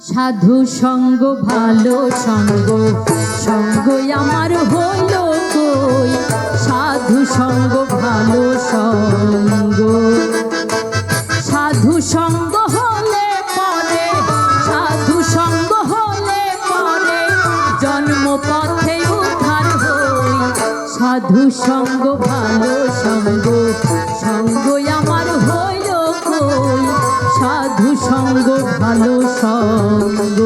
সাধু সঙ্গ ভালো সঙ্গ, সঙ্গ আমার হইল কই। সাধু সঙ্গ ভালো সঙ্গ, সাধু সঙ্গ হলে পরে, সাধু সঙ্গ হলে পরে জন্ম পথে উদ্ধার হই। সাধু সঙ্গ ভালো সঙ্গ, সঙ্গ আমার হইল কই। সাধু সঙ্গ ভালো সঙ্গ।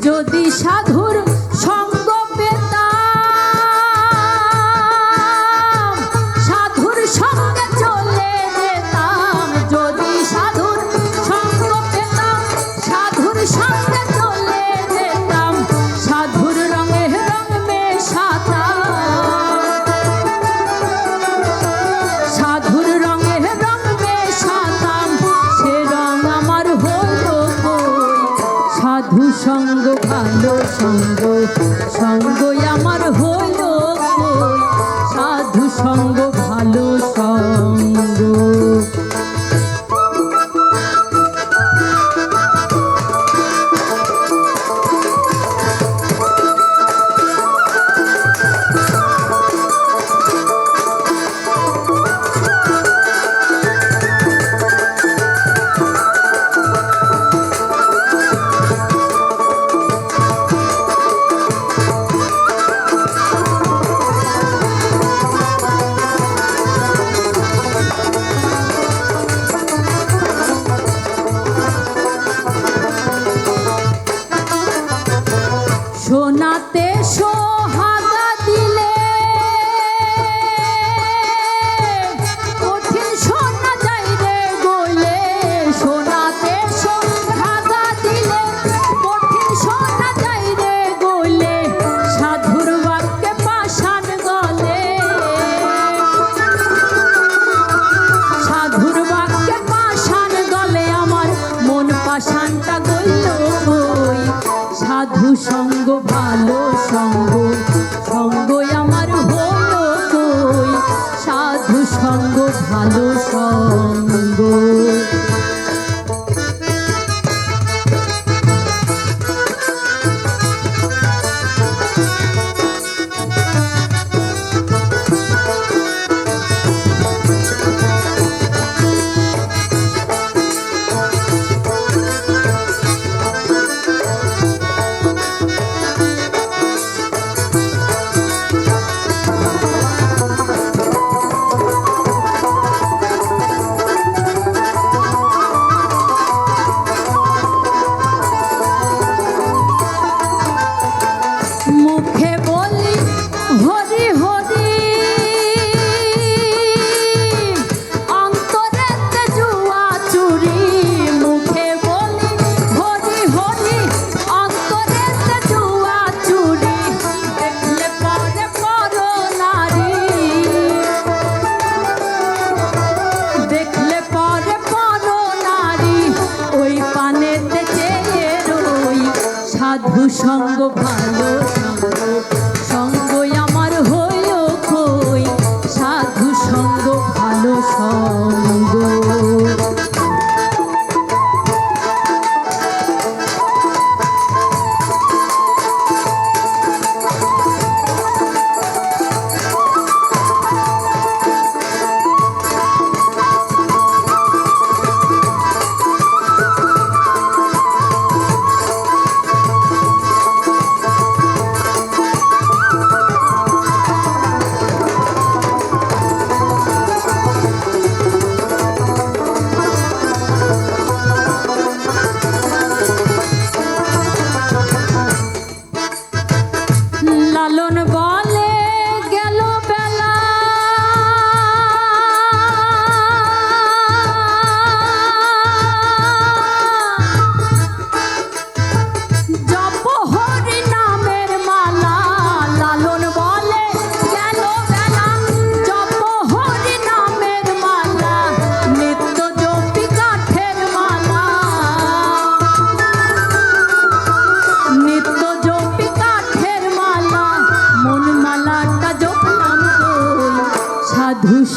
যদি সাধুর সঙ্গ পেতাম,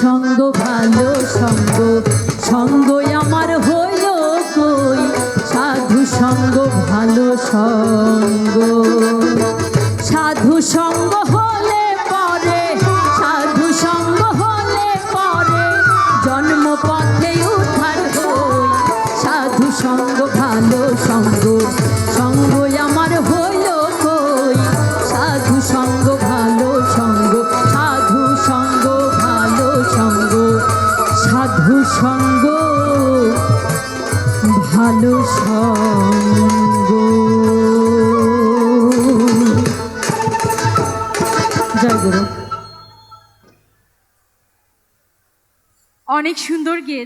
সঙ্গ ভালো সঙ্গ সঙ্গ আমার হইল কই সাধু সঙ্গ ভালো সঙ্গ সাধু সঙ্গ হলে পরে সাধু সঙ্গ হলে পরে জন্ম পথে উদ্ধার হই সাধু সঙ্গ ভালো সঙ্গ সঙ্গ আমার হইল কই সাধু সঙ্গ ভালো সঙ্গ সাধু সঙ্গ ভালো সঙ্গ সাধু সঙ্গ ভালো সঙ্গ। জয় গুরু। অনেক সুন্দর গেয়েছে।